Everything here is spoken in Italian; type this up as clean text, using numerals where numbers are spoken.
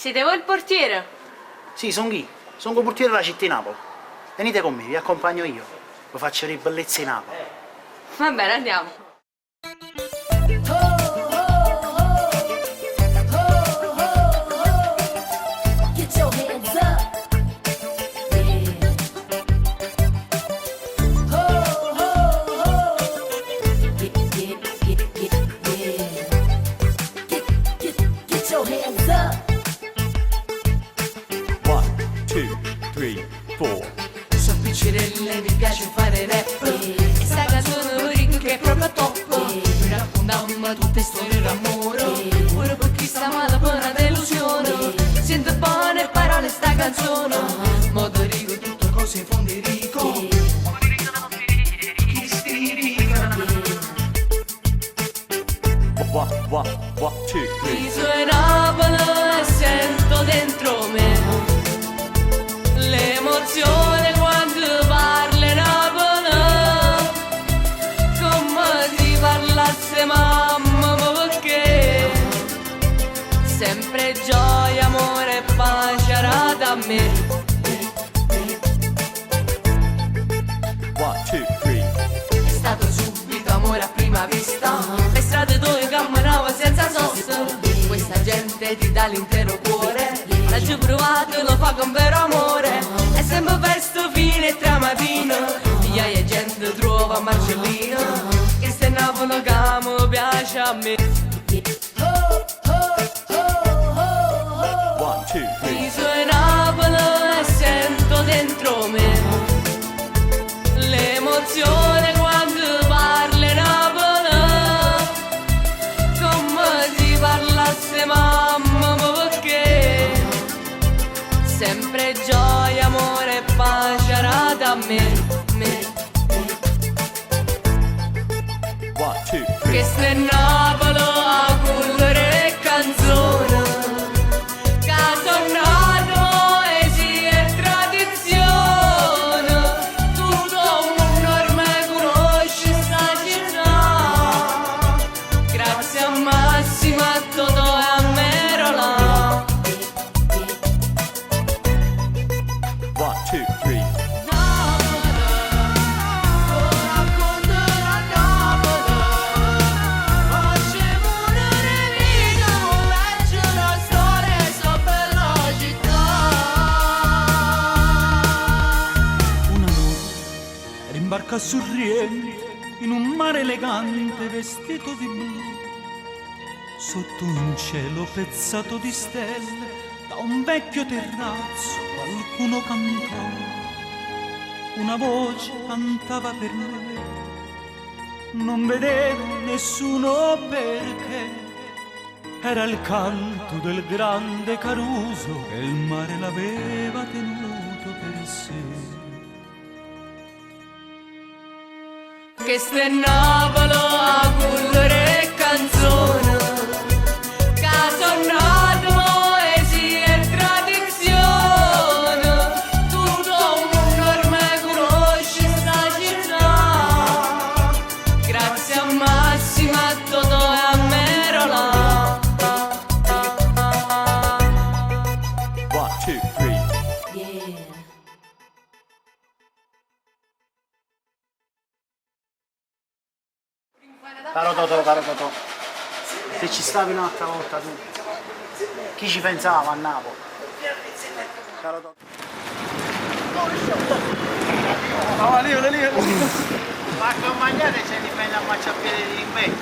Siete voi il portiere? Sì, sono chi? Sono il portiere della città di Napoli. Venite con me, vi accompagno io. Vi faccio le bellezze di Napoli. Va bene, andiamo. Sono piccirelle, mi piace fare rap e sta canzone ora che è proprio top. Mi raccontiamo tutte storie d'amore, ora per chi sta male per una delusione. Sento buone parole sta canzone, modo rico tutto cose in fondo rico. Chi spirica mi suonavano e sento dentro me l'emozione quando parli Napoli, come si parlasse mamma, perché sempre gioia, amore e pace arata a me. È stato subito amore a prima vista, le strade dove camminavo senza sosta, questa gente ti dà l'intero cuore, l'ho provato lo fa con vero amore, è sempre festo fine e tramatino, migliaia di gente trova Marcellino, che se Napoli che mi piace a me. Mi suonavano e sento dentro me l'emozione quando parli Napoli, come si parlasse mamma, perché sempre gioia, amore e pace arata a me. Che se Napoli a cuore e canzone, che tornato poesia e tradizione, tutto un mondo ormai conosce sta città, grazie a Massimo, a Totò e a Merola. Imbarca a Sorrento in un mare elegante vestito di blu, sotto un cielo pezzato di stelle, da un vecchio terrazzo qualcuno cantò, una voce cantava per me, non vedevo nessuno perché, era il canto del grande Caruso che il mare l'aveva tenuto per sé. Che se Napoli a cuore e canzone, che tornato poesia e tradizione, tutto un mondo ormai conosce sta città, grazie a Massimo, a Totò e a Merola. Caro Totò, se ci stavi un'altra volta tu, chi ci pensava a Napoli? Caro Totò. Lì. Ma accompagnate se li prende a marciapiede di impegno,